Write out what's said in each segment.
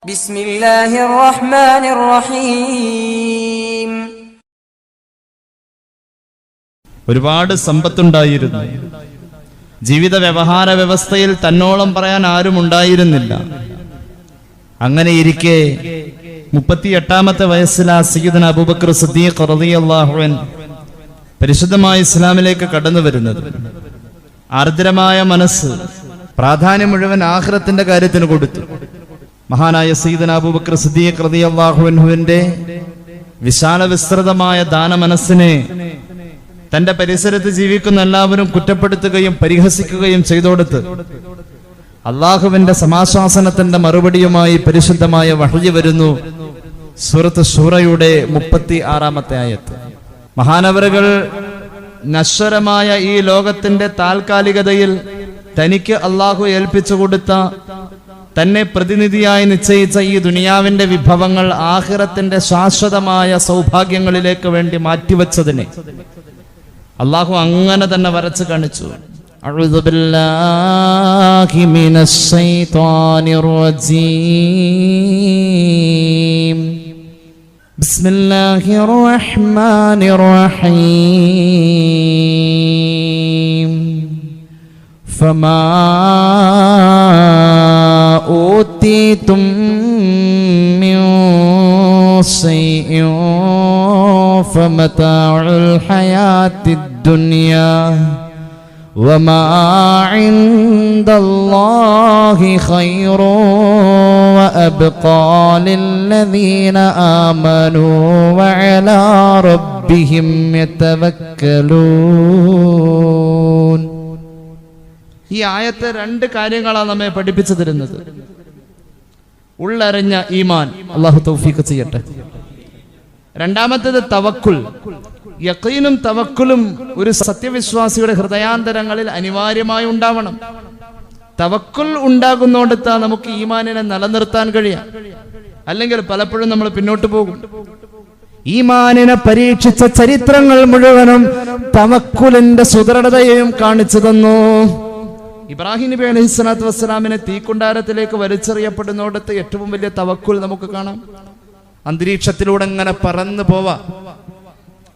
ബിസ്മില്ലാഹിർ റഹ്മാനിർ റഹീം. ഒരുപാട് സമ്പത്തുണ്ടായിരുന്നു. ജീവിത വ്യവഹാര വ്യവസ്ഥയിൽ തന്നോളം പറയാൻ ആരും ഉണ്ടായിരുന്നില്ല. അങ്ങനെ ഇരിക്കെ 38ാമത്തെ വയസ്സിലാ സയ്യിദുനാ അബൂബക്കർ സിദ്ദീഖ് റളിയല്ലാഹു അൻഹു പരിശുദ്ധമായ ഇസ്ലാമിലേക്ക് കടന്നു വരുന്നത്. ആർദ്രമായ മനസ്സ് പ്രാധാന്യം മുഴുവൻ ആഖിറത്തിന്റെ കാര്യത്തിന് കൊടുത്തു. മഹാനായ സയ്യിദുനാ അബൂബക്കർ സിദ്ദീഖ് റളിയല്ലാഹു അൻഹുവിന്റെ വിശാല വിസ്തൃതമായ ദാന മനസ്സിനെ തന്റെ പരിസരത്ത് ജീവിക്കുന്ന എല്ലാവരും കുറ്റപ്പെടുത്തുകയും പരിഹസിക്കുകയും ചെയ്തോടുത്ത് അള്ളാഹുവിന്റെ സമാശ്വാസനത്തിന്റെ മറുപടിയുമായി പരിശുദ്ധമായ വഹ്യ് വരുന്നു. സൂറത്ത് ശൂറയുടെ 36ാമത്തെ ആയത്ത്. മഹാനവറുകൾ നശ്വരമായ ഈ ലോകത്തിന്റെ താൽക്കാലികതയിൽ തനിക്ക് അള്ളാഹു ഏൽപ്പിച്ചു കൊടുത്ത തന്നെ പ്രതിനിധിയായി നിശ്ചയിച്ച ഈ ദുനിയാവിന്റെ വിഭവങ്ങൾ ആഖിറത്തിന്റെ ശാശ്വതമായ സൗഭാഗ്യങ്ങളിലേക്ക് വേണ്ടി മാറ്റിവെച്ചതിനെ അള്ളാഹു അങ്ങനെ തന്നെ വരച്ച് കാണിച്ചു. അഊദു ബില്ലാഹി മിനശ് ശൈത്വാനിർ റജീം. ബിസ്മില്ലാഹിർ റഹ്മാനിർ റഹീം. ഫമാ ഊതീതും മിൻ ശൈഇൻ ഫമതാഉൽ ഹയാത്തിദ് ദുനിയാ വമാ ഇൻദല്ലാഹി ഖൈറു വഅബ്ഖാ ലില്ലദീന ആമനൂ വഅലാ റബ്ബിഹിം യതവക്കലൂൻ. ഈ ആയത്തെ രണ്ട് കാര്യങ്ങളാണ് നമ്മെ പഠിപ്പിച്ചു തരുന്നത്. ഉള്ളറിഞ്ഞ ഈമാൻ, അല്ലാഹു തൗഫീഖ് ചെയ്യട്ടെ. രണ്ടാമത്തേത് തവക്കുൽ. യഖീനും തവക്കുലും ഒരു സത്യവിശ്വാസിയുടെ ഹൃദയാന്തരങ്ങളിൽ അനിവാര്യമായി ഉണ്ടാവണം. തവക്കുൽ ഉണ്ടാകുന്നോടത്താ നമുക്ക് ഈമാനിനെ നിലനിർത്താൻ കഴിയാം. അല്ലെങ്കിൽ പലപ്പോഴും നമ്മൾ പിന്നോട്ട് പോകും. ഈമാനിനെ പരീക്ഷിച്ച ചരിത്രങ്ങൾ മുഴുവനും തവക്കുലിന്റെ സുദൃഢതയെയും കാണിച്ചു തന്നു. ഇബ്രാഹിം നബി അലൈഹിസ്സലാത്തു വസ്സലാമിനെ തീക്കുണ്ടാരത്തിലേക്ക് വലിച്ചെറിയപ്പെടുന്നോടത്ത് ഏറ്റവും വലിയ തവക്കുൽ നമുക്ക് കാണാം. അന്തരീക്ഷത്തിലൂടെ അങ്ങനെ പറന്നു പോവാ.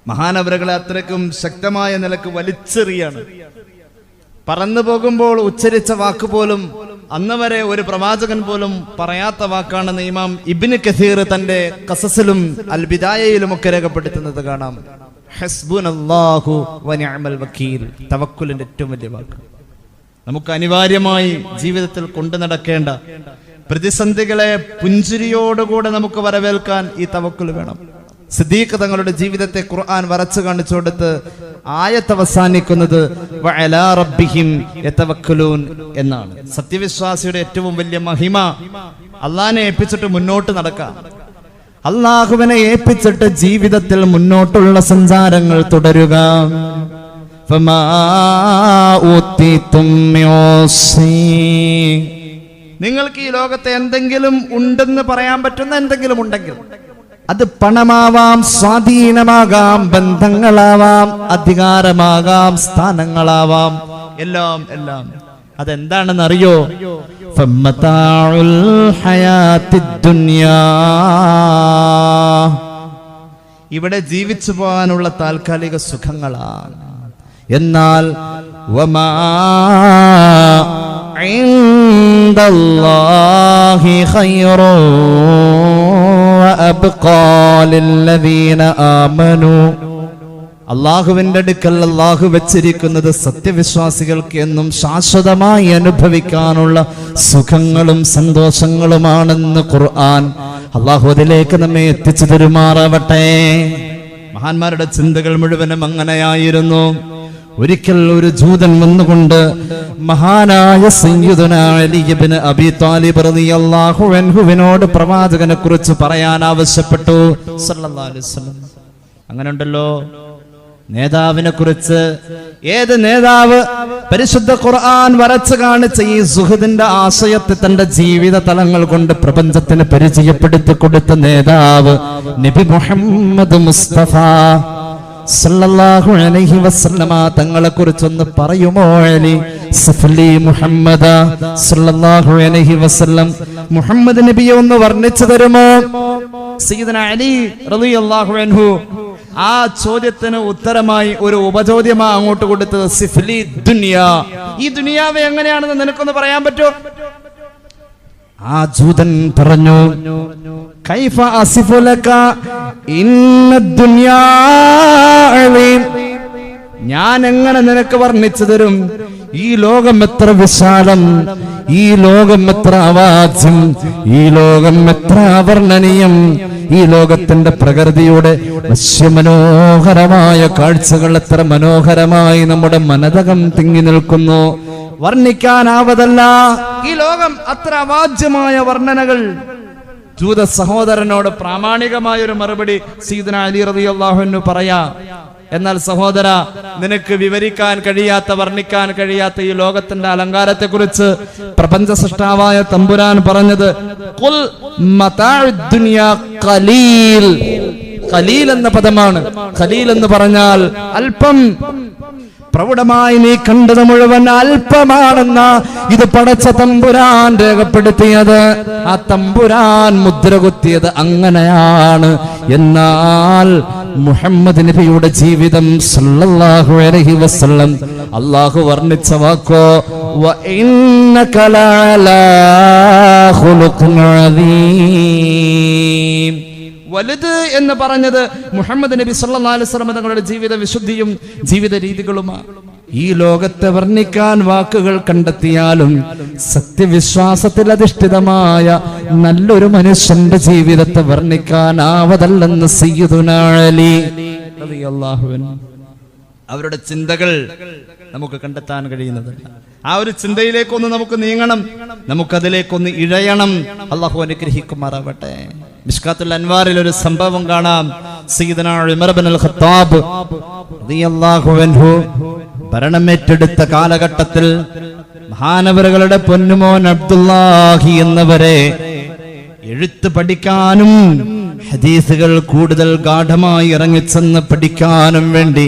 മഹാനവറുകളെ അത്രയ്ക്കും ശക്തമായ നിലക്ക് വലിച്ചെറിയാണ്. പറന്നു പോകുമ്പോൾ ഉച്ചരിച്ച വാക്ക് പോലും അന്ന് വരെ ഒരു പ്രവാചകൻ പോലും പറയാത്ത വാക്കാണെന്ന് ഇമാം ഇബ്നു കസീർ തന്റെ ഖസസിലും അൽ ബിദായയിലും ഒക്കെ രേഖപ്പെടുത്തുന്നത് കാണാം. ഹസ്ബുനല്ലാഹു വനിഅമൽ വക്കീൽ. തവക്കുലിന്റെ ഏറ്റവും വലിയ വാക്ക്. നമുക്ക് അനിവാര്യമായി ജീവിതത്തിൽ കൊണ്ടു നടക്കേണ്ട പ്രതിസന്ധികളെ പുഞ്ചിരിയോടുകൂടെ നമുക്ക് വരവേൽക്കാൻ ഈ തവക്കുൽ വേണം. സിദ്ദീഖ് തങ്ങളുടെ ജീവിതത്തെ ഖുർആൻ വരച്ചു കാണിച്ചു കൊടുത്ത് ആയത്ത് അവസാനിക്കുന്നത് വഅലാ റബ്ബിഹിം യതവക്കലൂൻ എന്നാണ്. സത്യവിശ്വാസിയുടെ ഏറ്റവും വലിയ മഹിമ അള്ളാഹിനെ ഏൽപ്പിച്ചിട്ട് മുന്നോട്ട് നടക്കാം. അള്ളാഹുവിനെ ഏൽപ്പിച്ചിട്ട് ജീവിതത്തിൽ മുന്നോട്ടുള്ള സഞ്ചാരങ്ങൾ തുടരുക. ഫമാ ഊതീതും നിങ്ങൾക്ക് ഈ ലോകത്തെ എന്തെങ്കിലും ഉണ്ടെന്ന് പറയാൻ പറ്റുന്ന എന്തെങ്കിലും ഉണ്ടെങ്കിൽ അത് പണമാവാം, സ്വാധീനമാകാം, ബന്ധങ്ങളാവാം, അധികാരമാകാം, സ്ഥാനങ്ങളാവാം, എല്ലാം എല്ലാം അതെന്താണെന്ന് അറിയോ? ഫമതാഉൽ ഹയാത്തിദ് ദുനിയാ. ഇവിടെ ജീവിച്ചു പോകാനുള്ള താൽക്കാലിക സുഖങ്ങളാണ്. എന്നാൽ വമാ ഇൻദല്ലാഹി ഖൈറു വഅബ്ഖാ ലില്ലദീന ആമനൂ. അല്ലാഹുവിന്റെ അടുക്കൽ അല്ലാഹു വെച്ചിരിക്കുന്നത് സത്യവിശ്വാസികൾക്ക് എന്നും ശാശ്വതമായി അനുഭവിക്കാനുള്ള സുഖങ്ങളും സന്തോഷങ്ങളുമാണെന്ന് ഖുർആൻ. അല്ലാഹു അതിലേക്ക് നമ്മെ എത്തിച്ചു തരുമാറാവട്ടെ. മഹാന്മാരുടെ ചിന്തകൾ മുഴുവനും അങ്ങനെയായിരുന്നു. ഒരിക്കൽ ഒരു ജൂതൻ വന്നുകൊണ്ട് മഹാനായ സയ്യിദുനാ അലി ഇബ്നു അബീ ത്വാലിബ് റളിയല്ലാഹു അൻഹുവിനോട് പ്രവാചകനെ കുറിച്ച് പറയാൻ ആവശ്യപ്പെട്ടു സല്ലല്ലാഹു അലൈഹി വസല്ലം. അങ്ങനെ ഉണ്ടല്ലോ നേതാവിനെ കുറിച്ച്. ഏത് നേതാവ് പരിശുദ്ധ ഖുർആൻ വരച്ചു കാണിച്ച ഈ സുഹൃദിന്റെ ആശയത്തെ തന്റെ ജീവിത തലങ്ങൾ കൊണ്ട് പ്രപഞ്ചത്തിന് പരിചയപ്പെടുത്തി കൊടുത്ത നേതാവ് നബി മുഹമ്മദ് മുസ്തഫ സല്ലല്ലാഹു അലൈഹി വസല്ലമ തങ്ങളെ കുറിച്ചൊന്ന് പറയുമോ അലി സിഫ്ലി മുഹമ്മദ സല്ലല്ലാഹു അലൈഹി വസല്ലം, മുഹമ്മദ് നബിയെ ഒന്ന് വർണ്ണിച്ചു തരുമോ? സയ്യിദന അലി റളിയല്ലാഹു അൻഹു ആ ചോദ്യത്തിന് ഉത്തരമായി ഒരു ഉപചോദ്യമാ അങ്ങോട്ട് കൊടുത്തത്. സിഫ്ലി ദുനിയാ, ഈ ദുനിയാവ് എങ്ങനെയാണെന്ന് നിനക്കൊന്ന് പറയാൻ പറ്റുമോ? ആ ജൂതൻ പറഞ്ഞു, കൈഫ അസിഫു ലക ഇന്ന ദുനിയാ അലീം, ഞാൻ എങ്ങനെ നിനക്ക് വർണ്ണിച്ചു തരും? ഈ ലോകം എത്ര വിശാലം, ഈ ലോകം എത്ര അവാച്യം, ഈ ലോകം എത്ര അവർണ്ണനീയം, ഈ ലോകത്തിന്റെ പ്രകൃതിയുടെ വശ്യമനോഹരമായ കാഴ്ചകൾ എത്ര മനോഹരമായി നമ്മുടെ മനതകം തിങ്ങി നിൽക്കുന്നു. വർണ്ണിക്കാനാവതല്ല ഈ ലോകം, അത്ര അവാച്യമായ വർണ്ണനകൾ. ജൂത സഹോദരനോട് പ്രാമാണികമായ ഒരു മറുപടി സയ്യിദന അലി റളിയല്ലാഹു അൻഹു പറയാ. എന്നാൽ സഹോദര, നിനക്ക് വിവരിക്കാൻ കഴിയാത്ത, വർണ്ണിക്കാൻ കഴിയാത്ത ഈ ലോകത്തിന്റെ അലങ്കാരത്തെ കുറിച്ച് പ്രപഞ്ച സൃഷ്ടാവായ തമ്പുരാൻ പറഞ്ഞത് ഖുൽ മതാഉദ് ദുനിയാ ഖലീൽ. ഖലീൽ എന്ന പദമാണ്. ഖലീൽ എന്ന് പറഞ്ഞാൽ അല്പം. പ്രൗഢമായി നീ കണ്ടത് മുഴുവൻ അല്പമാണെന്ന ഇത് പടച്ച തമ്പുരാൻ രേഖപ്പെടുത്തിയത്, ആ തമ്പുരാൻ മുദ്രകുത്തിയത് അങ്ങനെയാണ്. എന്നാൽ മുഹമ്മദ് നബിയുടെ ജീവിതം സല്ലല്ലാഹു അലൈഹി വസല്ലം അല്ലാഹു വർണ്ണിച്ച വാക്കോ വ ഇന്നക ലഅലാ ഖുലുഖിൻ അദീം. വലുത് എന്ന് പറഞ്ഞത് മുഹമ്മദ് നബി സല്ലല്ലാഹു അലൈഹി വസല്ലം തങ്ങളുടെ ജീവിത വിശുദ്ധിയും ജീവിത രീതികളുമാണ്. ഈ ലോകത്തെ വർണ്ണിക്കാൻ വാക്കുകൾ കണ്ടെത്തിയാലും സത്യവിശ്വാസത്തിൽ അധിഷ്ഠിതമായ നല്ലൊരു മനുഷ്യന്റെ ജീവിതത്തെ വർണ്ണിക്കാനാവതല്ലെന്ന് സയ്യിദുനാ അലി റളിയല്ലാഹു അൻഹു. അവരുടെ ചിന്തകൾ നമുക്ക് കണ്ടെത്താൻ കഴിയുന്നതല്ല. ആ ഒരു ചിന്തയിലേക്കൊന്ന് നമുക്ക് നീങ്ങണം, നമുക്കതിലേക്കൊന്ന് ഇഴയണം. അല്ലാഹു അനുഗ്രഹിക്കുമാറാവട്ടെ. മിശ്കാത്തുൽ അൻവാറിൽ ഒരു സംഭവം കാണാം. സയ്യിദന ഉമർ ഇബ്നുൽ ഖത്താബ് റളിയല്ലാഹു അൻഹു ഭരണമേറ്റെടുത്ത കാലഘട്ടത്തിൽ മഹാനവറുകളുടെ പൊന്നുമോൻ അബ്ദുല്ലാഹി എന്നവരെ എഴുത്ത് പഠിക്കാനും ഹദീസുകൾ കൂടുതൽ ഗാഢമായി ഇറങ്ങിച്ചെന്ന് പഠിക്കാനും വേണ്ടി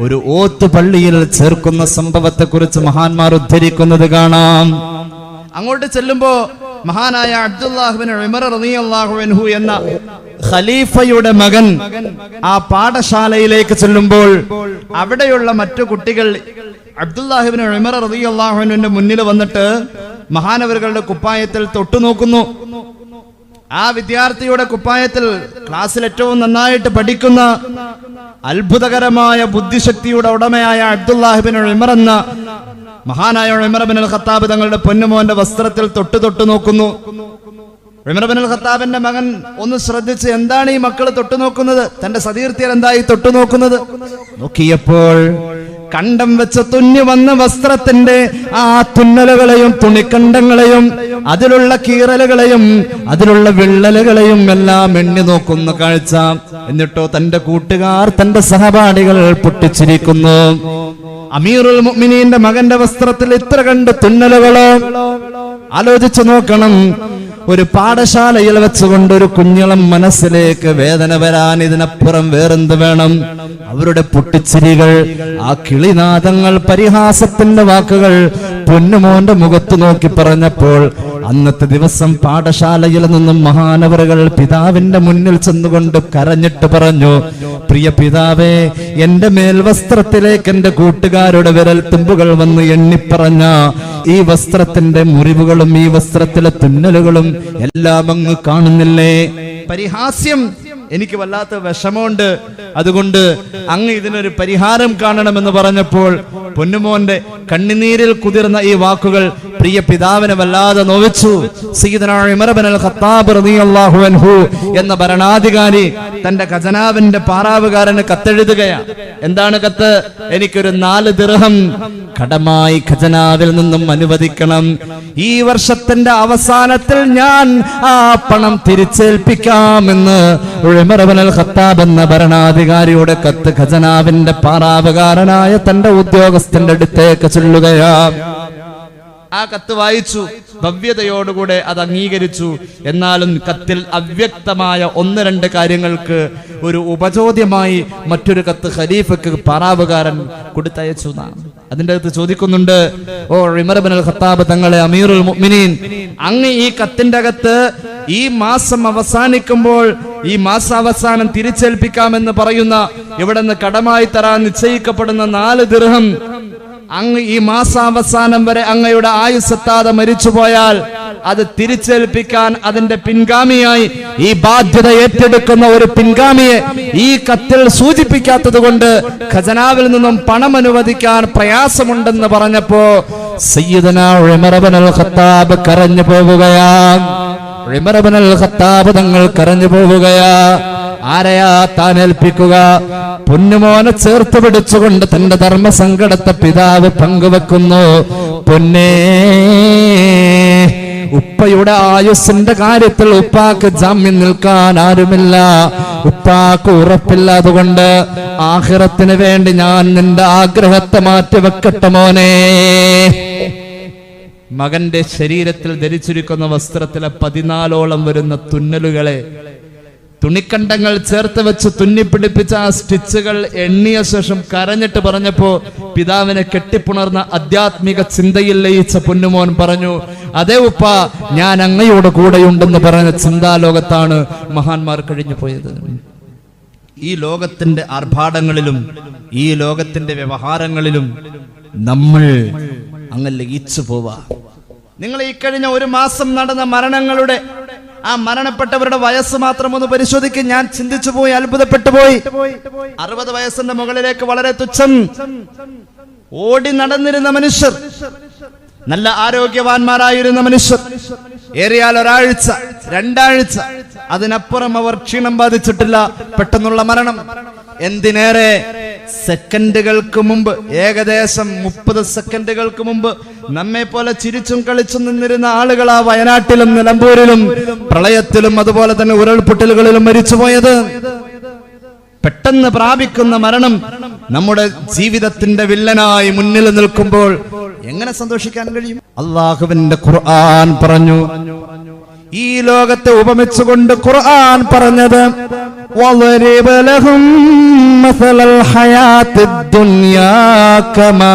ഒരു ഓത്ത് പള്ളിയിൽ ചേർക്കുന്ന സംഭവത്തെ കുറിച്ച് മഹാന്മാർ ഉദ്ധരിക്കുന്നത് കാണാം. അങ്ങോട്ട് ചെല്ലുമ്പോ മഹാനായ അബ്ദുല്ലാഹ് ഇബ്നു ഉമർ റളിയല്ലാഹു അൻഹു എന്ന ഖലീഫയുടെ മകൻ ആ പാഠശാലയിലേക്ക് ചെല്ലുമ്പോൾ അവിടെയുള്ള മറ്റു കുട്ടികൾ അബ്ദുല്ലാഹ് ഇബ്നു ഉമർ റളിയല്ലാഹു അൻഹുവിന്റെ മുന്നിൽ വന്നിട്ട് മഹാനവറുകളുടെ കുപ്പായത്തിൽ തൊട്ടുനോക്കുന്നു. ആ വിദ്യാർത്ഥിയുടെ കുപ്പായത്തിൽ ക്ലാസ്സിൽ ഏറ്റവും നന്നായിട്ട് പഠിക്കുന്ന അത്ഭുതകരമായ ബുദ്ധിശക്തിയുടെ ഉടമയായ അബ്ദുല്ലാഹ് ഇബ്നു ഉമർ എന്ന മഹാനായ ഉമർ ഇബ്നുൽ ഖത്താബ് തങ്ങളുടെ പൊന്നുമോന്റെ വസ്ത്രത്തിൽ തൊട്ടു നോക്കുന്നു. ഉമർ ഇബ്നുൽ ഖത്താബിന്റെ മകൻ ഒന്ന് ശ്രദ്ധിച്ച്, എന്താണ് ഈ മക്കള് തൊട്ടുനോക്കുന്നത്? തന്റെ സതീർത്ഥ്യർ എന്തായി തൊട്ടുനോക്കുന്നത്? നോക്കിയപ്പോൾ കണ്ടം വെച്ച് തുന്നി വന്ന വസ്ത്രത്തിന്റെ ആ തുന്നലുകളെയും തുണിക്കണ്ടങ്ങളെയും അതിലുള്ള കീറലുകളെയും അതിലുള്ള വിള്ളലുകളെയും എല്ലാം എണ്ണി നോക്കുന്ന കാഴ്ച. എന്നിട്ടോ തന്റെ കൂട്ടുകാർ, തന്റെ സഹപാഠികൾ പൊട്ടിച്ചിരിക്കുന്നു. അമീറുൽ മുഅ്മിനീന്റെ മകന്റെ വസ്ത്രത്തിൽ ഇത്ര കണ്ട് തുന്നലുകളോ? ആലോചിച്ചു നോക്കണം. ഒരു പാഠശാലയിൽ വെച്ചുകൊണ്ട് ഒരു കുഞ്ഞിളം മനസ്സിലേക്ക് വേദന വരാൻ ഇതിനപ്പുറം വേറെന്ത് വേണം? അവരുടെ പൊട്ടിച്ചിരികൾ, ആ കിളിനാദങ്ങൾ, പരിഹാസത്തിന്റെ വാക്കുകൾ പൊന്നുമോന്റെ മുഖത്ത് നോക്കി പറഞ്ഞപ്പോൾ അന്നത്തെ ദിവസം പാഠശാലയിൽ നിന്നും മഹാനവറുകൾ പിതാവിന്റെ മുന്നിൽ ചെന്നുകൊണ്ട് കരഞ്ഞിട്ട് പറഞ്ഞു, പ്രിയ പിതാവേ, എന്റെ മേൽവസ്ത്രത്തിലേക്ക് എന്റെ കൂട്ടുകാരുടെ വിരൽ തുമ്പുകൾ വന്ന് എണ്ണിപ്പറഞ്ഞ ഈ വസ്ത്രത്തിന്റെ മുറിവുകളും ഈ വസ്ത്രത്തിലെ തുന്നലുകളും എല്ലാം അങ്ങ് കാണുന്നില്ലേ? പരിഹാസ്യം. എനിക്ക് വല്ലാത്ത വിഷമമുണ്ട്, അതുകൊണ്ട് അങ്ങ് ഇതിനൊരു പരിഹാരം കാണണമെന്ന് പറഞ്ഞപ്പോൾ പൊന്നുമോന്റെ കണ്ണുനീരിൽ കുതിർന്ന ഈ വാക്കുകൾ പ്രിയ പിതാവിനെ വല്ലാതെ നോവിച്ചു. സയ്യിദന ഉമർ ഇബ്നുൽ ഖത്താബ് റളിയല്ലാഹു അൻഹു എന്ന ഭരണാധികാരി തന്റെ ഖജനാവിന്റെ പാറാവുകാരന് കത്തെഴുതുകയാണ്. എന്താണ് കത്ത്? എനിക്കൊരു 4 ദിർഹം കടമായി ഖജനാവിൽ നിന്നും അനുവദിക്കണം. ഈ വർഷത്തിന്റെ അവസാനത്തിൽ ഞാൻ ആ പണം തിരിച്ചേൽപ്പിക്കാമെന്ന് ഉമർ ഇബ്നുൽ ഖത്താബ് എന്ന ഭരണാധികാരിയുടെ കത്ത് ഖജനാവിന്റെ പാറാവുകാരനായ തന്റെ ഉദ്യോഗസ്ഥന്റെ അടുത്തേക്ക് ചൊല്ലുകയാണ്. ആ കത്ത് വായിച്ചു, ഭവ്യതയോടുകൂടെ അത് അംഗീകരിച്ചു. എന്നാലും കത്തിൽ അവ്യക്തമായ 1-2 കാര്യങ്ങൾക്ക് ഒരു ഉപചോദ്യമായി മറ്റൊരു കത്ത് ഖലീഫക്ക് പാറാവുകാരൻ കൊടുത്തയച്ചു. അതിന്റെ അകത്ത് ചോദിക്കുന്നുണ്ട്, ഓ ഉമർ ഇബ്നുൽ ഖത്താബ് തങ്ങളെ, അമീറുൽ മുഅ്മിനീൻ, അങ്ങ് ഈ കത്തിന്റെ അകത്ത് ഈ മാസം അവസാനിക്കുമ്പോൾ ഈ മാസാവസാനം തിരിച്ചേൽപ്പിക്കാമെന്ന് പറയുന്ന, ഇവിടെ നിന്ന് കടമായി തരാൻ നിശ്ചയിക്കപ്പെടുന്ന 4 ദിർഹം അങ്ങ് ഈ മാസാവസാനം വരെ അങ്ങയുടെ ആയുസ്സെത്താതെ മരിച്ചുപോയാൽ അത് തിരിച്ചേൽപ്പിക്കാൻ അതിന്റെ പിൻഗാമിയായി ഈ ബാധ്യത ഏറ്റെടുക്കുന്ന ഒരു പിൻഗാമിയെ ഈ കത്തിൽ സൂചിപ്പിക്കാത്തത് കൊണ്ട് ഖജനാവിൽ നിന്നും പണം അനുവദിക്കാൻ പ്രയാസമുണ്ടെന്ന് പറഞ്ഞപ്പോ സയ്യിദുനാ ഉമർ ഇബ്നുൽ ഖത്താബ് കരഞ്ഞു പോവുകയാണ്. ഉമർ ഇബ്നുൽ ഖത്താബ് തങ്ങൾ കരഞ്ഞു പോവുകയാ. ആരെയാ താൻ ഏൽപ്പിക്കുക? പൊന്നുമോനെ ചേർത്ത് പിടിച്ചുകൊണ്ട് തന്റെ ധർമ്മസങ്കടത്തെ പിതാവ് പങ്കുവെക്കുന്നു. പൊന്നേ, ഉപ്പയുടെ ആയുസ്സിന്റെ കാര്യത്തിൽ ഉപ്പാക്ക് ജാമ്യം നിൽക്കാൻ ആരുമില്ല, ഉപ്പാക്ക് ഉറപ്പില്ല. അതുകൊണ്ട് ആഖിറത്തിന് വേണ്ടി ഞാൻ നിന്റെ ആഗ്രഹത്തെ മാറ്റിവെക്കട്ടെ മോനെ. മകന്റെ ശരീരത്തിൽ ധരിച്ചിരിക്കുന്ന വസ്ത്രത്തിലെ 14ഓളം വരുന്ന തുന്നലുകളെ, തുണിക്കണ്ടങ്ങൾ ചേർത്ത് വെച്ച് തുന്നിപ്പിടിപ്പിച്ച ആ സ്റ്റിച്ചുകൾ എണ്ണിയ ശേഷം കരഞ്ഞിട്ട് പറഞ്ഞപ്പോ പിതാവിനെ കെട്ടിപ്പുണർന്ന ആധ്യാത്മിക ചിന്തയിൽ ലയിച്ച പൊന്നുമോൻ പറഞ്ഞു, അതേ ഉപ്പ, ഞാൻ അങ്ങയോട് കൂടെയുണ്ടെന്ന് പറഞ്ഞ ചിന്താലോകത്താണ് മഹാന്മാർ കഴിഞ്ഞു പോയത്. ഈ ലോകത്തിന്റെ ആർഭാടങ്ങളിലും ഈ ലോകത്തിന്റെ വ്യവഹാരങ്ങളിലും നമ്മൾ അങ്ങ് ലയിച്ചു പോവാ. നിങ്ങൾ ഈ കഴിഞ്ഞ 1 മാസം നടന്ന മരണങ്ങളുടെ, ആ മരണപ്പെട്ടവരുടെ വയസ്സ് മാത്രം ഒന്ന് പരിശോധിക്കും. ഞാൻ ചിന്തിച്ചു പോയി, അത്ഭുതപ്പെട്ടു പോയി. 60 വയസ്സിന്റെ മുകളിലേക്ക് വളരെ തുച്ഛം ഓടി നടന്നിരുന്ന മനുഷ്യർ, നല്ല ആരോഗ്യവാന്മാരായിരുന്ന മനുഷ്യർ, ഏറിയാൽ 1 ആഴ്ച 2 ആഴ്ച, അതിനപ്പുറം അവർ ക്ഷീണം ബാധിച്ചിട്ടില്ല. പെട്ടെന്നുള്ള മരണം. എന്തിനേറെ സെക്കൻഡുകൾക്ക് മുമ്പ്, ഏകദേശം 30 സെക്കൻഡുകൾക്ക് മുമ്പ് നമ്മെ പോലെ ചിരിച്ചും കളിച്ചും നിന്നിരുന്ന ആളുകൾ ആ വയനാട്ടിലും നിലമ്പൂരിലും പ്രളയത്തിലും അതുപോലെ തന്നെ ഉരുൾപൊട്ടലുകളിലും മരിച്ചുപോയത്. പെട്ടെന്ന് പ്രാപിക്കുന്ന മരണം നമ്മുടെ ജീവിതത്തിന്റെ വില്ലനായി മുന്നിൽ നിൽക്കുമ്പോൾ എങ്ങനെ സന്തോഷിക്കാൻ കഴിയും? അല്ലാഹുവിന്റെ ഖുർആൻ പറഞ്ഞു, ഈ ലോകത്തെ ഉപമിച്ചുകൊണ്ട് ഖുർആൻ പറഞ്ഞത്, وَضْرِبْ لَهُمْ مَثَلَ الْحَيَاةِ الدُّنْيَا كَمَاءٍ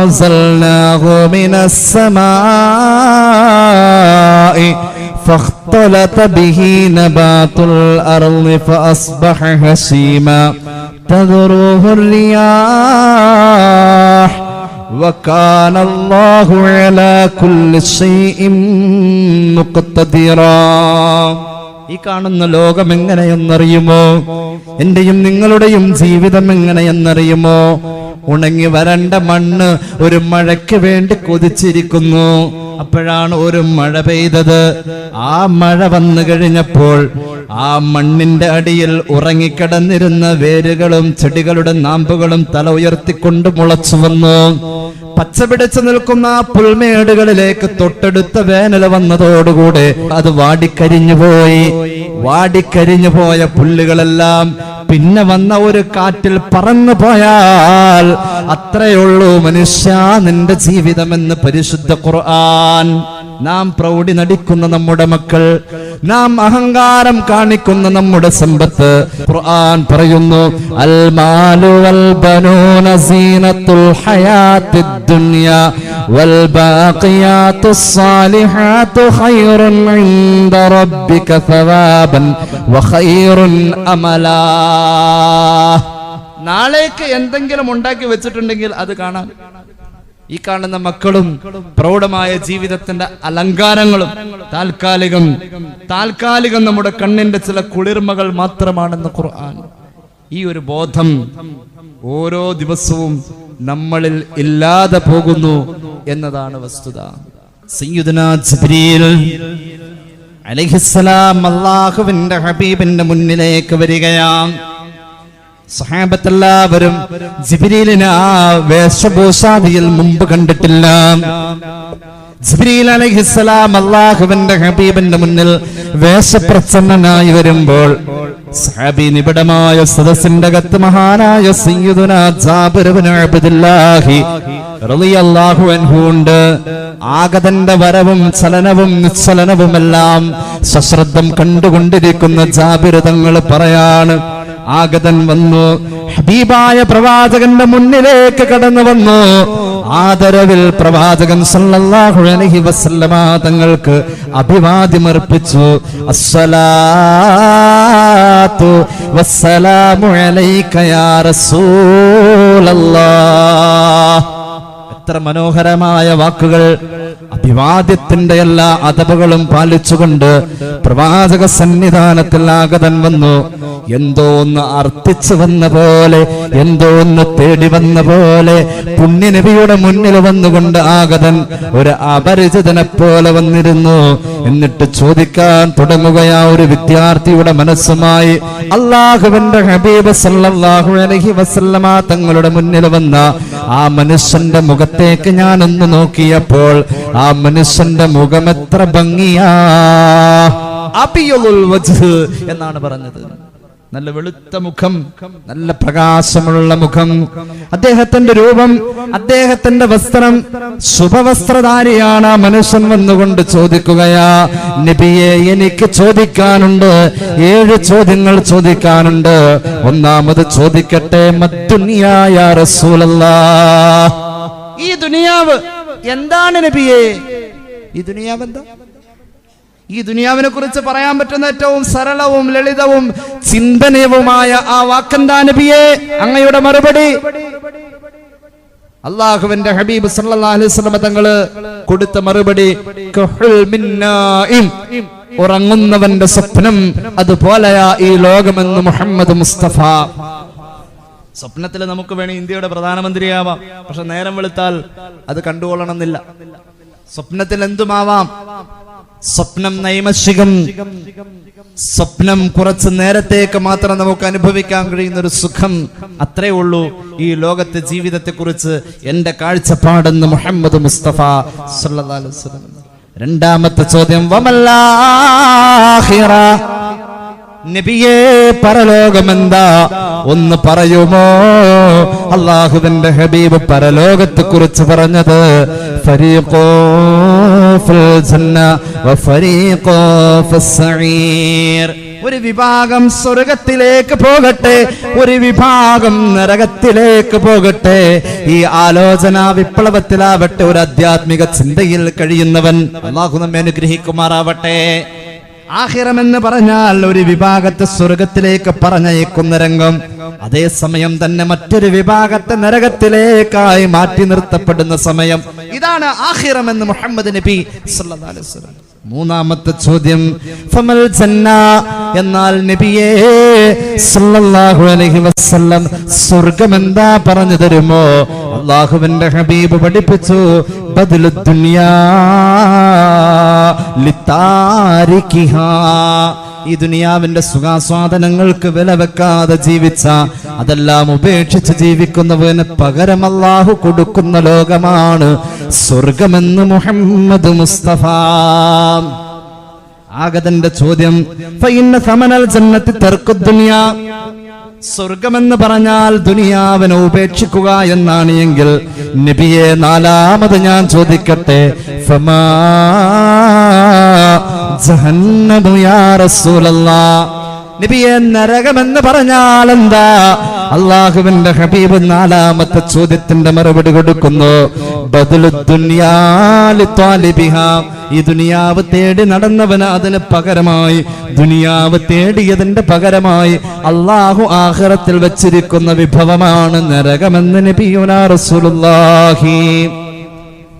أَنزَلْنَاهُ مِنَ السَّمَاءِ فاختلط به نبات الأرض فأصبح هشيما تذروه الرياح وكان الله على كل شيء مقتدرا. ഈ കാണുന്ന ലോകം എങ്ങനെയെന്നറിയുമോ? എന്റെയും നിങ്ങളുടെയും ജീവിതം എങ്ങനെയെന്നറിയുമോ? ഉണങ്ങി വരണ്ട മണ്ണ് ഒരു മഴയ്ക്ക് വേണ്ടി കൊതിച്ചിരിക്കുന്നു. അപ്പോഴാണ് ഒരു മഴ പെയ്തത്. ആ മഴ വന്നു കഴിഞ്ഞപ്പോൾ ആ മണ്ണിന്റെ അടിയിൽ ഉറങ്ങിക്കിടന്നിരുന്ന വേരുകളും ചെടികളുടെ നാമ്പുകളും തല ഉയർത്തിക്കൊണ്ട് മുളച്ചു വന്നു. പച്ച പിടിച്ചു നിൽക്കുന്ന ആ പുൽമേടുകളിലേക്ക് തൊട്ടടുത്ത വേനൽ വന്നതോടുകൂടെ അത് വാടിക്കരിഞ്ഞുപോയി. വാടിക്കരിഞ്ഞുപോയ പുല്ലുകളെല്ലാം പിന്നെ വന്ന ഒരു കാറ്റിൽ പറന്നു പോയാൽ അത്രയുള്ളൂ മനുഷ്യ നിന്റെ ജീവിതമെന്ന് പരിശുദ്ധ ഖുർആൻ. നാം പ്രൗഢി നടിക്കുന്ന നമ്മുടെ മക്കൾ, നാം അഹങ്കാരം കാണിക്കുന്ന നമ്മുടെ സമ്പത്ത്, ഖുർആൻ പറയുന്നു, അൽ മാലു വൽ ബനൂന സീനത്തുൽ ഹയാത്തിദ് ദുനിയ വൽ ബാഖിയാത്തുസ് സാലിഹാതു ഖൈറുൻ ഇൻദ റബ്ബിക സവാബൻ വ ഖൈറുൻ അമലാ. നാളേക്ക് എന്തെങ്കിലും ഉണ്ടാക്കി വെച്ചിട്ടുണ്ടെങ്കിൽ അത് കാണാം. ഈ കാണുന്ന മക്കളും പ്രൗഢമായ ജീവിതത്തിന്റെ അലങ്കാരങ്ങളും താൽക്കാലികം നമ്മുടെ കണ്ണിന്റെ ചില കുളിർമകൾ മാത്രമാണെന്ന് ഖുർആൻ. ഈ ഒരു ബോധം ഓരോ ദിവസവും നമ്മളിൽ ഇല്ലാതെ പോകുന്നു എന്നതാണ് വസ്തുത. സയ്യിദുനാ ജിബ്രീൽ അലൈഹിസ്സലാം അല്ലാഹുവിന്റെ ഹബീബിന്റെ മുന്നിലേക്ക് വരികയാണ്. സഹാബത്തെല്ലാവരും ജിബ്രീലിനെ ആ വേഷഭൂഷാദിയിൽ മുമ്പ് കണ്ടിട്ടില്ല. ജിബ്രീൽ അലൈഹിസ്സലാം അല്ലാഹുവിന്റെ ഹബീബിന്റെ മുന്നിൽ വേഷപ്രച്ഛന്നനായി വരുമ്പോൾ സഹാബി നിബിഡമായ സദസ്സിന്റെ അകത്ത് മഹാനായ സയ്യിദുനാ ജാബിർ ഇബ്നു അബ്ദുല്ലാഹി റളിയല്ലാഹു അൻഹു ഉണ്ട്. ആഗതന്റെ വരവും ചലനവും നിശ്ചലനവുമെല്ലാം സശ്രദ്ധം കണ്ടുകൊണ്ടിരിക്കുന്ന ജാബിർ തങ്ങൾ പറയാണ്, ആഗതൻ വന്നു, ഹബീബായ പ്രവാചകന്റെ മുന്നിലേക്ക് കടന്നു വന്നു. ആദരവിൽ പ്രവാചകൻ സല്ലല്ലാഹു അലൈഹി വസല്ലമ തങ്ങൾക്ക് അഭിവാദ്യമർപ്പിച്ചു. അസ്സലാത്തു വസ്സലാമു അലൈക യാ റസൂലല്ലാഹ്. എത്ര മനോഹരമായ വാക്കുകൾ! അഭിവാദ്യത്തിന്റെ എല്ലാ അദബുകളും പാലിച്ചുകൊണ്ട് പ്രവാചക സന്നിധാനത്തിൽ ആഗതൻ വന്നു. എന്തോ ഒന്ന് അർത്ഥിച്ചു വന്ന പോലെ, എന്തോ ഒന്ന് തേടി വന്ന പോലെ പുണ്യനബിയുടെ മുന്നിൽ വന്നുകൊണ്ട് ആഗതൻ ഒരു അപരിചിതനെ പോലെ വന്നിരുന്നു. എന്നിട്ട് ചോദിക്കാൻ തുടങ്ങുകയാ ഒരു വിദ്യാർത്ഥിയുടെ മനസ്സുമായി. അല്ലാഹുവിന്റെ ഹബീബ് സല്ലല്ലാഹു അലൈഹി വസല്ലമ തങ്ങളുടെ മുന്നിൽ വന്ന ആ മനുഷ്യന്റെ മുഖത്തേക്ക് ഞാനൊന്ന് നോക്കിയപ്പോൾ ആ മനുഷ്യന്റെ മുഖം എത്ര ഭംഗിയാ! അബിയുൽ വജ്ഹ് എന്നാണ് പറഞ്ഞത്. നല്ല വെളുത്ത മുഖം, നല്ല പ്രകാശമുള്ള മുഖം, അദ്ദേഹത്തിന്റെ രൂപം, അദ്ദേഹത്തിന്റെ വസ്ത്രം, ശുഭവസ്ത്രധാരിയാണ്. ആ മനുഷ്യൻ വന്നുകൊണ്ട് ചോദിക്കുകയാ, നബിയെ എനിക്ക് ചോദിക്കാനുണ്ട്, 7 ചോദ്യങ്ങൾ ചോദിക്കാനുണ്ട്. ഒന്നാമത് ചോദിക്കട്ടെ, മദ്ദുനിയാ യാ റസൂലല്ലാഹ്, ഈ ദുനിയാവ് എന്താണ് നബിയെ? ഈ ദുനിയാവ് എന്താ? ഈ ദുനിയാവിനെ കുറിച്ച് പറയാൻ പറ്റുന്ന ഏറ്റവും സരളവും ലളിതവും ചിന്തനീയവുമായ ആ വാക്കെന്താ നബിയെ? അങ്ങയുടെ മറുപടി. അല്ലാഹുവിന്റെ ഹബീബ് സല്ലല്ലാഹു അലൈഹി വസല്ലം തങ്ങള് കൊടുത്ത മറുപടി, കഹുൽ മിൻ നായിം, ഉറങ്ങുന്നവന്റെ സ്വപ്നം അതുപോലെയാ ഈ ലോകമെന്ന് മുഹമ്മദ് മുസ്തഫ. സ്വപ്നത്തിൽ നമുക്ക് വേണേ ഇന്ത്യയുടെ പ്രധാനമന്ത്രിയാവാം, പക്ഷെ നേരം വെളുത്താൽ അത് കണ്ടുകൊള്ളണമെന്നില്ല. സ്വപ്നത്തിൽ എന്തുമാവാം. സ്വപ്നം നൈമഷികം, സ്വപ്നം കുറച്ച് നേരത്തേക്ക് മാത്രം നമുക്ക് അനുഭവിക്കാൻ കഴിയുന്ന ഒരു സുഖം, അത്രേ ഉള്ളൂ ഈ ലോകത്തെ ജീവിതത്തെ കുറിച്ച് എന്റെ കാഴ്ചപ്പാടെന്ന് മുഹമ്മദ് മുസ്തഫ സല്ലല്ലാഹു അലൈഹി വസല്ലം. രണ്ടാമത്തെ ചോദ്യം, വമല്ലാഹിറ, നബിയേ പരലോകമെന്താ ഒന്ന് പറയുമോ? അല്ലാഹുവിന്റെ ഹബീബ് പരലോകത്തെ കുറിച്ച് പറഞ്ഞത്, ഫരീഖോ ഫിൽ ജന്ന വഫരീഖോ ഫിസ്സഈർ, ഒരു വിഭാഗം സ്വർഗത്തിലേക്ക് പോകട്ടെ, ഒരു വിഭാഗം നരകത്തിലേക്ക് പോകട്ടെ. ഈ ആലോചന വിപ്ലവത്തിലാവട്ടെ, ഒരു ആധ്യാത്മിക ചിന്തയിൽ കഴിയുന്നവൻ അല്ലാഹു നമ്മെ അനുഗ്രഹിക്കുമാറാവട്ടെ. ആഖിറമെന്ന് പറഞ്ഞാൽ ഒരു വിഭാഗത്തെ സ്വർഗത്തിലേക്ക് പറഞ്ഞയക്കുന്ന രംഗം, അതേസമയം തന്നെ മറ്റൊരു വിഭാഗത്തെ നരകത്തിലേക്കായി മാറ്റി നിർത്തപ്പെടുന്ന സമയം. ഇതാണ് ആഖിറമെന്ന് മുഹമ്മദ് നബി സല്ലല്ലാഹു അലൈഹി വസല്ലം. മൂന്നാമത്തെ ചോദ്യം, ഫമൽ ജന്ന, എന്നാൽ നബിയേ സല്ലല്ലാഹു അലൈഹി വസല്ലം സ്വർഗം എന്താ പറഞ്ഞു തരുമോ? അല്ലാഹുവിന്റെ ഹബീബ് പഠിപ്പിച്ചു, ബദലുദ് ദുനിയാ ലിതാരികിഹാ, ഈ ദുനിയാവിന്റെ സുഖാസ്വാദനങ്ങൾക്ക് വില വെക്കാതെ ജീവിച്ച, അതെല്ലാം ഉപേക്ഷിച്ച് ജീവിക്കുന്നവന് പകരം അല്ലാഹു കൊടുക്കുന്ന ലോകമാണ് സ്വർഗമെന്ന് മുഹമ്മദ് മുസ്തഫ. ആഗതന്റെ ചോദ്യം, ഫഇന്ന സമനൽ ജന്നത്തി തർക്കുദ് ദുനിയാ, സ്വർഗമെന്ന് പറഞ്ഞാൽ ദുനിയാവിനെ ഉപേക്ഷിക്കുക എന്നാണ് എങ്കിൽ നബിയെ നാലാമത് ഞാൻ ചോദിക്കട്ടെ, ഫമാ ജഹന്നമു യാ റസൂലല്ലാഹ്, നബിയെ നരകമെന്ന് പറഞ്ഞാൽ എന്താ? അല്ലാഹുവിന്റെ ഹബീബ് നാലാമത്തെ ചോദ്യത്തിന്റെ മറുപടി കൊടുക്കുന്നു, ബദലുദ് ദുനിയാ ലിത്വാലിബിഹാ, ഈ ദുനിയാവ് തേടി നടന്നവന് അതിന് പകരമായി, ദുനിയാവ് തേടിയതിന്റെ പകരമായി അല്ലാഹു ആഖിറത്തിൽ വെച്ചിരിക്കുന്ന വിഭവമാണ് നരകമെന്ന് നബിയുനാ റസൂലുള്ളാഹി.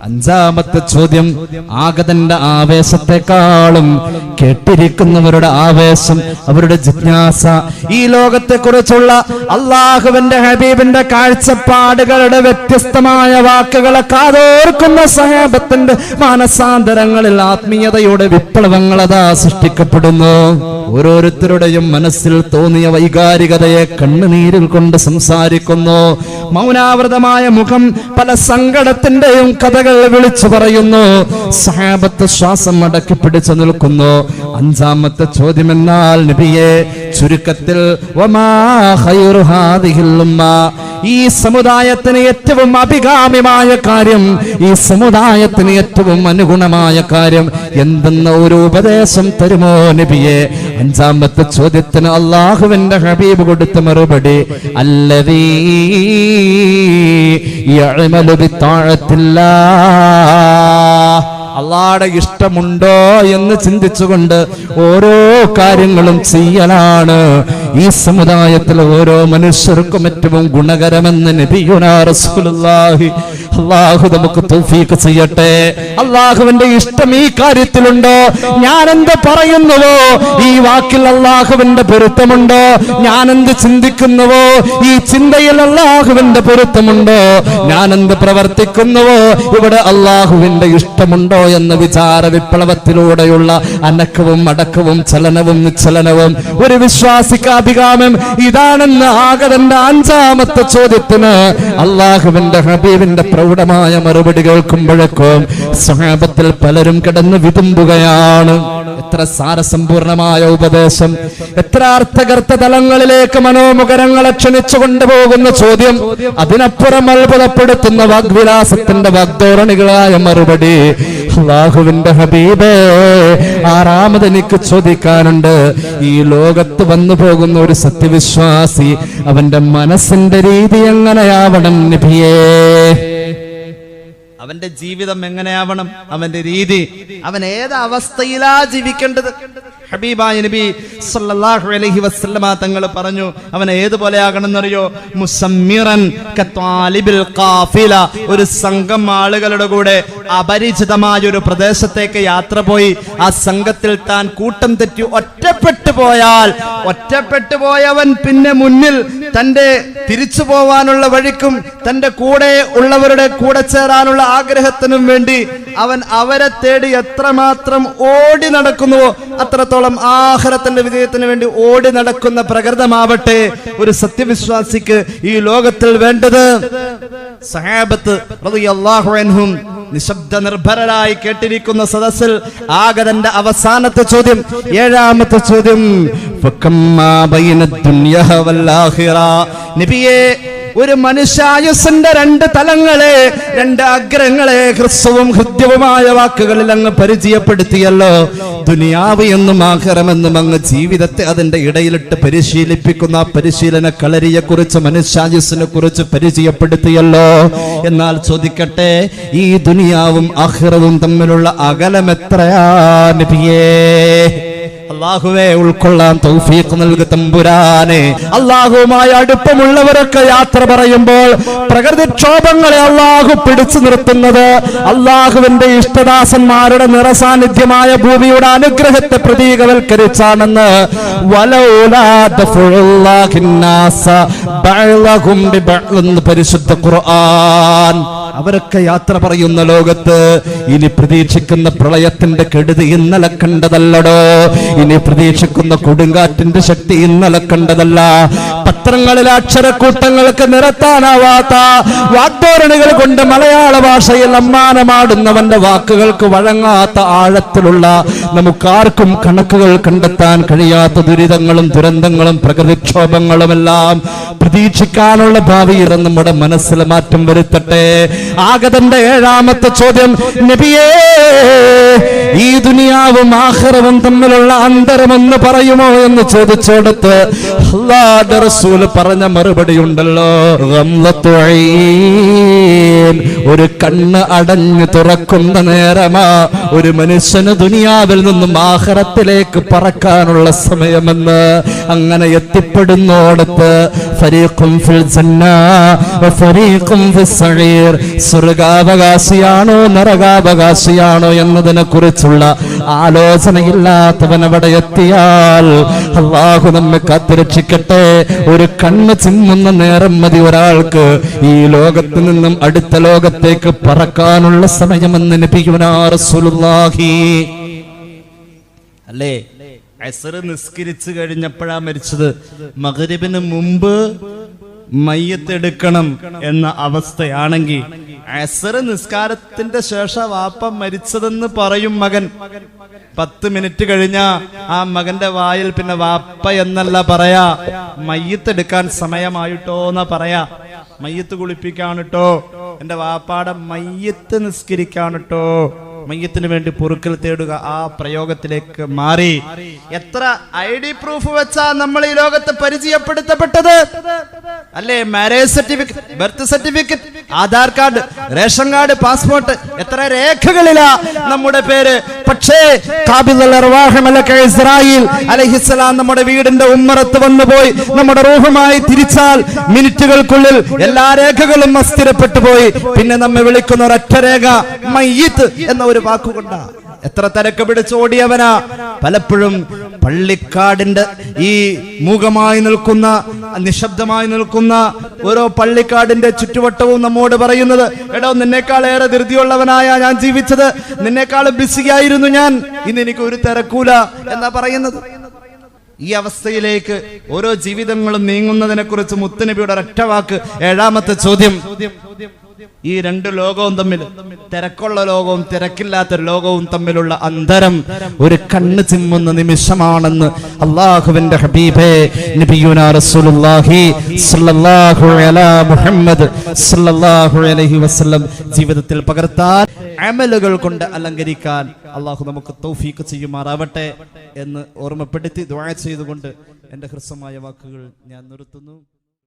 അഞ്ചാമത്തെ ചോദ്യം, ആഗതന്റെ ആവേശത്തെക്കാളും കേട്ടിരിക്കുന്നവരുടെ ആവേശം, അവരുടെ ജിജ്ഞാസ, ഈ ലോകത്തെ കുറിച്ചുള്ള അല്ലാഹുവിന്റെ ഹബീബിന്റെ കാഴ്ചപ്പാടുകളുടെ വ്യത്യസ്തമായ വാക്കുകളെ കാതോർക്കുന്ന സഹാബത്തിന്റെ മാനസാന്തരങ്ങളിൽ ആത്മീയതയുടെ വിപ്ലവങ്ങൾ അതാ സൃഷ്ടിക്കപ്പെടുന്നു. ഓരോരുത്തരുടെയും മനസ്സിൽ തോന്നിയ വൈകാരികതയെ കണ്ണുനീരിൽ കൊണ്ട് സംസാരിക്കുന്നു. മൗനാവൃതമായ മുഖം പല സങ്കടത്തിന്റെയും കഥകൾ വിളിച്ചു പറയുന്നു. സഹാബത്ത് ശ്വാസം അടക്കി പിടിച്ചു നിൽക്കുന്നു. അഞ്ചാമത്തെ ചോദ്യം, എന്നാൽ നബിയെ ചുരുക്കത്തിൽ വമാ ഖൈറു ഹാദിഹിൽ ഉമ്മ, ഈ സമുദായത്തിന് ഏറ്റവും അഭികാമ്യമായ കാര്യം, ഈ സമുദായത്തിന് ഏറ്റവും അനുഗുണമായ കാര്യം എന്തെന്ന ഒരു ഉപദേശം തരുമോ നബിയെ? അഞ്ചാമത്തെ ചോദ്യത്തിന് അല്ലാഹുവിന്റെ ഹബീബ് കൊടുത്ത മറുപടി അല്ലദീ യഅമലു ബിത്താഅത്തില്ലാഹ്. അള്ളാഹുടെ ഇഷ്ടമുണ്ടോ എന്ന് ചിന്തിച്ചുകൊണ്ട് ഓരോ കാര്യങ്ങളും ചെയ്യലാണ് ഈ സമുദായത്തിൽ ഓരോ മനുഷ്യർക്കും ഏറ്റവും ഗുണകരമെന്ന് നബിയുനാ റസൂലുള്ളാഹി. അള്ളാഹു നമുക്ക് തൗഫീഖ് ചെയ്യട്ടെ. അള്ളാഹുവിന്റെ ഇഷ്ടം ഈ കാര്യത്തിലുണ്ടോ? ഞാൻ എന്ത് പറയുന്നുവോ ഈ വാക്കിൽ അള്ളാഹുവിന്റെ പൊരുത്തമുണ്ടോ? ഞാൻ എന്ത് ചിന്തിക്കുന്നുവോ ഈ ചിന്തയിൽ അള്ളാഹുവിന്റെ പൊരുത്തമുണ്ടോ? ഞാൻ എന്ത് പ്രവർത്തിക്കുന്നുവോ ഇവിടെ അള്ളാഹുവിന്റെ ഇഷ്ടമുണ്ടോ എന്ന വിചാര വിപ്ലവത്തിലൂടെയുള്ള അനക്കവും അടക്കവും ചലനവും നിശ്ചലനവും ഒരു വിശ്വാസിക്ക് അഭികാമ്യം ഇതാണെന്ന് ആകതന്റെ അഞ്ചാമത്തെ ചോദ്യത്തിന് അള്ളാഹുവിന്റെ ഹബീബിന്റെ പ്രൗഢമായ മറുപടി കേൾക്കുമ്പോഴേക്കും സ്വഹാബത്തിൽ പലരും കിടന്ന് വിതുമ്പുകയാണ്. എത്ര സാരസമ്പൂർണമായ ഉപദേശം, എത്ര അർത്ഥകർത്ത തലങ്ങളിലേക്ക് മനോമുഖരങ്ങളെ ക്ഷണിച്ചു കൊണ്ടുപോകുന്ന ചോദ്യം, അതിനപ്പുറം അത്ഭുതപ്പെടുത്തുന്ന വാഗ്വിലാസത്തിന്റെ വാഗ്ധോരണികളായ മറുപടി. അല്ലാഹുവിന്റെ ഹബീബേ, ആറാമത് എനിക്ക് ചോദിക്കാനുണ്ട്. ഈ ലോകത്ത് വന്നു പോകുന്ന ഒരു സത്യവിശ്വാസി അവന്റെ മനസ്സിന്റെ രീതി എങ്ങനെയാവണം നബിയേ? അവന്റെ ജീവിതം എങ്ങനെയാവണം? അവന്റെ രീതി, അവൻ ഏത് അവസ്ഥയിലാ ജീവിക്കേണ്ടത്? ഹബീബായ നബി സല്ലല്ലാഹു അലൈഹി വസല്ലമ തങ്ങൾ പറഞ്ഞു അവൻ ഏതുപോലെ ആകണമെന്നറിയോ? മുസമ്മിറൻ കത്വാലിബിൽ ഖാഫില. ഒരു സംഘം ആളുകളുടെ കൂടെ അപരിചിതമായ ഒരു പ്രദേശത്തേക്ക് യാത്ര പോയി ആ സംഘത്തിൽ താൻ കൂട്ടം തെറ്റി ഒറ്റപ്പെട്ടു പോയവൻ പിന്നെ മുന്നിൽ തന്റെ തിരിച്ചു പോവാനുള്ള വഴിക്കും തന്റെ കൂടെ ഉള്ളവരുടെ കൂടെ ചേരാനുള്ള ആഗ്രഹത്തിനും വേണ്ടി അവൻ അവരെ തേടി എത്രമാത്രം ഓടി നടക്കുന്നുവോ അത്രത്തോളം ആഖിറത്തിന്റെ വിജയത്തിന് വേണ്ടി ഓടി നടക്കുന്ന പ്രകൃതമാവട്ടെ ഒരു സത്യവിശ്വാസിക്ക് ഈ ലോകത്തിൽ വേണ്ടത്. സഹാബത്ത് റളിയല്ലാഹു അൻഹും നിശബ്ദ നിർഭരരായി കേട്ടിരിക്കുന്ന സദസ്സിൽ ആഗതന്റെ അവസാനത്തെ ചോദ്യം, ഏഴാമത്തെ ചോദ്യം, നബിയേ, ഒരു മനുഷ്യായുസിന്റെ രണ്ട് തലങ്ങളെ, രണ്ട് അഗ്രങ്ങളെ ഹ്രസ്വവും ഹൃദ്യവുമായ വാക്കുകളിൽ അങ്ങ് പരിചയപ്പെടുത്തിയല്ലോ. ദുനിയാവ് എന്നും ആഖിറമെന്നും അങ്ങ് ജീവിതത്തെ അതിന്റെ ഇടയിലിട്ട് പരിശീലിപ്പിക്കുന്ന പരിശീലന കളരിയെ കുറിച്ച്, മനുഷ്യായുസിനെ കുറിച്ച് പരിചയപ്പെടുത്തിയല്ലോ. എന്നാൽ ചോദിക്കട്ടെ, ഈ ദുനിയാവും ആഖിറവും തമ്മിലുള്ള അകലം എത്രയാ നബിയേ? അല്ലാഹുവേ, ഉൾക്കൊള്ളാൻ തൗഫീഖ് നൽകു തമ്പുരാനെ. അല്ലാഹുവുമായി അടുപ്പമുള്ളവരൊക്കെ യാത്ര പറയുമ്പോൾ പ്രകൃതിക്ഷോഭങ്ങളെ അല്ലാഹു പിടിച്ചു നിർത്തുന്നത് അല്ലാഹുവിന്റെ ഇഷ്ടദാസന്മാരുടെ നിറസാന്നിധ്യമായ ഭൂമിയുടെ അനുഗ്രഹത്തെ പ്രതീകവൽക്കരിച്ചാണെന്ന് പരിശുദ്ധ ഖുർആൻ. അവരൊക്കെ യാത്ര പറയുന്ന ലോകത്ത് ഇനി പ്രതീക്ഷിക്കുന്ന പ്രളയത്തിന്റെ കെടുതി ഇന്നലെ കണ്ടതല്ലടോ, ഇനി പ്രതീക്ഷിക്കുന്ന കൊടുങ്കാറ്റിന്റെ ശക്തി ഇന്നലെ കണ്ടതല്ല. പത്രങ്ങളിലെ അക്ഷരക്കൂട്ടങ്ങൾക്ക് നിരത്താനാവാത്ത വാഗ്ദോരണികൾ കൊണ്ട് മലയാള ഭാഷയിൽ അമ്മാനമാടുന്നവന്റെ വാക്കുകൾക്ക് വഴങ്ങാത്ത ആഴത്തിലുള്ള, നമുക്കാർക്കും കണക്കുകൾ കണ്ടെത്താൻ കഴിയാത്ത ദുരിതങ്ങളും ദുരന്തങ്ങളും പ്രകൃതിക്ഷോഭങ്ങളുമെല്ലാം പ്രതീക്ഷിക്കാനുള്ള ഭാവിയിൽ നമ്മുടെ മനസ്സിൽ മാറ്റം വരുത്തട്ടെ. ആഗതന്റെ ഏഴാമത്തെ ചോദ്യം, നബിയേ, ഈ ദുനിയാവും ആഖിറവും തമ്മിലുള്ള അന്തരമെന്ന് പറയുമോ എന്ന് ചോദിച്ചോടത്ത് അല്ലാഹുവിന്റെ റസൂൽ പറഞ്ഞ മറുപടി ഉണ്ടല്ലോ, ഒരു കണ്ണ് അടഞ്ഞു തുറക്കുന്ന നേരമാ ഒരു മനുഷ്യന് ദുനിയാവിൽ നിന്നും ആഖിറത്തിലേക്ക് പറക്കാനുള്ള സമയമെന്ന്. അങ്ങനെ എത്തിപ്പെടുന്നോടത്ത് ഫരീഖും ഫിൽ ജന്ന വഫരീഖും ഫിസ് സഈർ, സ്വർഗാവകാശിയാണോ നരകാവകാശിയാണോ എന്നതിനെ കുറിച്ചുള്ള ആലോചനയില്ലാത്തവൻ അവിടെ എത്തിയാൽ അല്ലാഹു നമ്മെ കാത്തുരക്ഷിക്കട്ടെ. ഒരു കണ്ണ് ചിമ്മുന്ന നേരം മതി ഒരാൾക്ക് ഈ ലോകത്ത് നിന്നും അടുത്ത ലോകത്തേക്ക് പറക്കാനുള്ള സമയമെന്ന് നബിയുനാ റസൂലുള്ളാഹി. അല്ലേ, അസ്ർ നിസ്കരിച്ചു കഴിഞ്ഞപ്പോഴാ മരിച്ചത്. മഗ്രിബിന് മുമ്പ് മയ്യത്തെടുക്കണം എന്ന അവസ്ഥയാണെങ്കിൽ അസ്ർ നിസ്കാരത്തിന്റെ ശേഷം വാപ്പ മരിച്ചതെന്ന് പറയും മകൻ. 10 മിനിറ്റ് കഴിഞ്ഞ ആ മകന്റെ വായിൽ പിന്നെ വാപ്പ എന്നല്ല പറയാ, മയ്യത്തെടുക്കാൻ സമയമായിട്ടോന്നാ പറയാ. മയ്യത്ത് കുളിപ്പിക്കാണ് കേട്ടോ, എൻ്റെ വാപ്പാടെ മയ്യത്ത് നിസ്കരിക്കാണ് കേട്ടോ, മയ്യത്തിന് വേണ്ടി പൊറുക്കൽ തേടുക, ആ പ്രയോഗത്തിലേക്ക് മാറി. എത്ര ID പ്രൂഫ് വെച്ചാ നമ്മൾ ഈ ലോകത്ത് പരിചയപ്പെടുത്തപ്പെട്ടത് അല്ലേ? Marriage certificate, birth certificate, Aadhaar card, ration card, passport, എത്ര രേഖകളിലാ നമ്മുടെ പേര്. പക്ഷേ ഇസ്രായേൽ അലൈഹിസ്സലാം നമ്മുടെ വീടിന്റെ ഉമ്മറത്ത് വന്നുപോയി നമ്മുടെ റൂഹുമായി തിരിച്ചാൽ മിനിറ്റുകൾക്കുള്ളിൽ എല്ലാ രേഖകളും അസ്ഥിരപ്പെട്ടു പോയി. പിന്നെ നമ്മെ വിളിക്കുന്ന ഒരൊറ്റ രേഖ മയ്യിത്ത് എന്ന ഒരു വാക്കുകൊണ്ടാ. എത്ര തിരക്ക് പിടിച്ചോടിയവനാ. പലപ്പോഴും പള്ളിക്കാടിന്റെ ഈ മൂകമായി നിൽക്കുന്ന, നിശബ്ദമായി നിൽക്കുന്ന ഓരോ പള്ളിക്കാടിന്റെ ചുറ്റുവട്ടവും നമ്മോട് പറയുന്നത്, എടോ നിന്നേക്കാൾ ഏറെ ധൃതിയുള്ളവനായ ഞാൻ ജീവിച്ചത്, നിന്നേക്കാൾ ബിസിയായിരുന്നു ഞാൻ, ഇന്ന് എനിക്ക് ഒരു തിരക്കൂല എന്നാ പറയുന്നത്. ഈ അവസ്ഥയിലേക്ക് ഓരോ ജീവിതങ്ങളും നീങ്ങുന്നതിനെ കുറിച്ച് മുത്തുനബിയുടെ ഒരൊറ്റ വാക്ക്, 7ാമത്തെ ചോദ്യം. ഈ രണ്ട് ലോകവും തമ്മിൽ, തിരക്കുള്ള ലോകവും തിരക്കില്ലാത്ത ലോകവും തമ്മിലുള്ള അന്തരം ഒരു കണ്ണ് ചിമ്മുന്ന നിമിഷമാണെന്ന് അല്ലാഹുവിന്റെ ഹബീബേ നബിയുനാ റസൂലുള്ളാഹി സ്വല്ലല്ലാഹു അലാ മുഹമ്മദ് സ്വല്ലല്ലാഹു അലൈഹി വസല്ലം ജീവിതത്തിൽ പകർത്താൻ, അമലുകൾ കൊണ്ട് അലങ്കരിക്കാൻ അല്ലാഹു നമുക്ക് തൗഫീഖ് ചെയ്യുമാറാവട്ടെ എന്ന് ഓർമ്മപ്പെടുത്തി ദുആ ചെയ്തുകൊണ്ട് എൻ്റെ ഹ്രസ്വമായ വാക്കുകൾ ഞാൻ നിർത്തുന്നു.